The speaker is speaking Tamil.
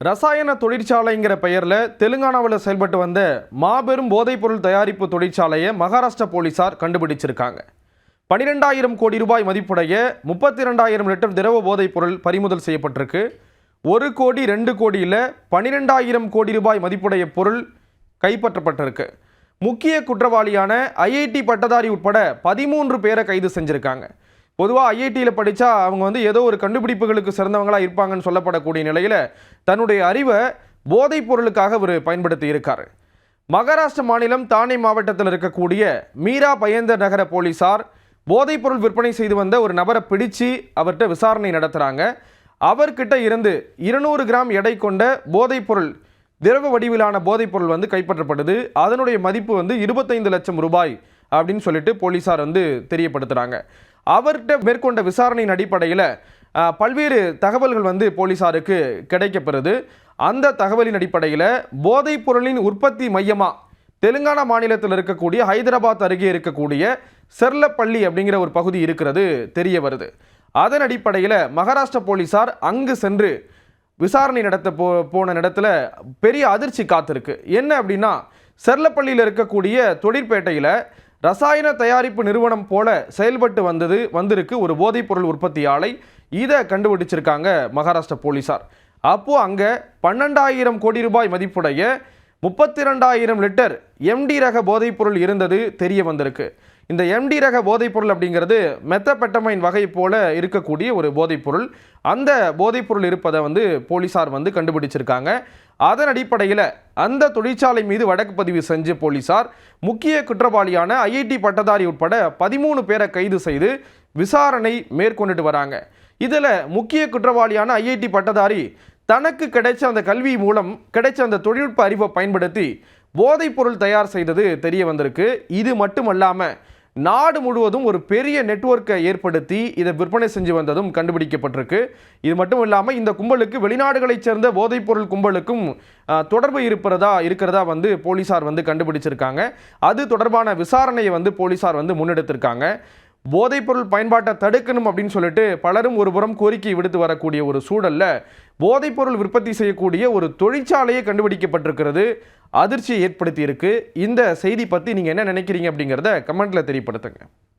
ரசாயன தொழிற்சாலைங்கிற பெயரில் தெலுங்கானாவில் செயல்பட்டு வந்த மாபெரும் போதைப்பொருள் தயாரிப்பு தொழிற்சாலையை மகாராஷ்டிரா போலீசார் கண்டுபிடிச்சிருக்காங்க. 12,000 கோடி ரூபாய் மதிப்புடைய 32,000 லிட்டர் திரவ போதைப்பொருள் பறிமுதல் செய்யப்பட்டிருக்கு. 1 கோடி 2 கோடியில் 12,000 கோடி ரூபாய் மதிப்புடைய பொருள் கைப்பற்றப்பட்டிருக்கு. முக்கிய குற்றவாளியான ஐஐடி பட்டதாரி உட்பட 13 பேரை கைது செஞ்சுருக்காங்க. பொதுவாக ஐஐடியில் படித்தா அவங்க ஏதோ ஒரு கண்டுபிடிப்புகளுக்கு சிறந்தவங்களாக இருப்பாங்கன்னு சொல்லப்படக்கூடிய நிலையில் தன்னுடைய அறிவை போதைப் பொருளுக்காக அவர் பயன்படுத்தி இருக்கார். மகாராஷ்டிர மாநிலம் தானே மாவட்டத்தில் இருக்கக்கூடிய மீரா பயந்தர் நகர போலீசார் போதைப்பொருள் விற்பனை செய்து வந்த ஒரு நபரை பிடிச்சு அவர்கிட்ட விசாரணை நடத்துகிறாங்க. அவர்கிட்ட இருந்து 200 கிராம் எடை கொண்ட போதைப்பொருள் திரவ வடிவிலான போதைப்பொருள் கைப்பற்றப்படுது. அதனுடைய மதிப்பு 25 லட்சம் ரூபாய் அப்படின்னு சொல்லிட்டு போலீசார் தெரியப்படுத்துகிறாங்க. அவர்கிட்ட மேற்கொண்ட விசாரணையின் அடிப்படையில் பல்வேறு தகவல்கள் போலீசாருக்கு கிடைக்கப்பெறுது. அந்த தகவலின் அடிப்படையில் போதைப் பொருளின் உற்பத்தி மையமாக தெலுங்கானா மாநிலத்தில் இருக்கக்கூடிய ஹைதராபாத் அருகே இருக்கக்கூடிய செர்லப்பள்ளி அப்படிங்கிற ஒரு பகுதி இருக்கிறது தெரிய வருது. அதன் அடிப்படையில் மகாராஷ்டிரா போலீசார் அங்கு சென்று விசாரணை நடத்த போன இடத்துல பெரிய அதிர்ச்சி காத்திருக்கு. என்ன அப்படின்னா, செர்லப்பள்ளியில் இருக்கக்கூடிய தொழிற்பேட்டையில் ரசாயன தயாரிப்பு நிறுவனம் போல செயல்பட்டு வந்திருக்கு ஒரு போதைப்பொருள் உற்பத்தி ஆலை. இதை கண்டுபிடிச்சிருக்காங்க மகாராஷ்டிரா போலீசார். அப்போது அங்கே 12,000 கோடி ரூபாய் மதிப்புடைய 32,000 லிட்டர் எம்டி ரக போதைப்பொருள் இருந்தது தெரிய வந்திருக்கு. இந்த எம்டி ரக போதைப்பொருள் அப்படிங்கிறது மெத்தபெட்டமைன் வகை போல இருக்கக்கூடிய ஒரு போதைப்பொருள். அந்த போதைப்பொருள் இருப்பதை போலீசார் கண்டுபிடிச்சிருக்காங்க. அதன் அடிப்படையில் அந்த தொழிற்சாலை மீது வழக்கு பதிவு செஞ்ச போலீசார் முக்கிய குற்றவாளியான ஐஐடி பட்டதாரி உட்பட 13 பேரை கைது செய்து விசாரணை மேற்கொண்டுட்டு வராங்க. இதில் முக்கிய குற்றவாளியான ஐஐடி பட்டதாரி தனக்கு கிடைச்ச அந்த கல்வி மூலம் கிடைச்ச அந்த தொழில்நுட்ப அறிவை பயன்படுத்தி போதைப்பொருள் தயார் செய்தது தெரிய வந்திருக்கு. இது மட்டுமல்லாமல் நாடு முழுவதும் ஒரு பெரிய நெட்வொர்க்கை ஏற்படுத்தி இதை விற்பனை செஞ்சு வந்ததும் கண்டுபிடிக்கப்பட்டிருக்கு. இது மட்டும் இல்லாமல் இந்த கும்பலுக்கு வெளிநாடுகளைச் சேர்ந்த போதைப்பொருள் கும்பலுக்கும் தொடர்பு இருக்கிறதா போலீசார் கண்டுபிடிச்சிருக்காங்க. அது தொடர்பான விசாரணையை போலீசார் முன்னெடுத்திருக்காங்க. போதைப்பொருள் பயன்பாட்டை தடுக்கணும் அப்படின்னு சொல்லிட்டு பலரும் ஒரு புறம் கோரிக்கை விடுத்து வரக்கூடிய ஒரு சூழலில் போதைப்பொருள் உற்பத்தி செய்யக்கூடிய ஒரு தொழிற்சாலையை கண்டுபிடிக்கப்பட்டிருக்கிறது. அதிர்ச்சியை ஏற்படுத்தி இருக்கு. இந்த செய்தி பற்றி நீங்கள் என்ன நினைக்கிறீங்க அப்படிங்கிறத கமெண்ட்டில் தெரியப்படுத்துங்க.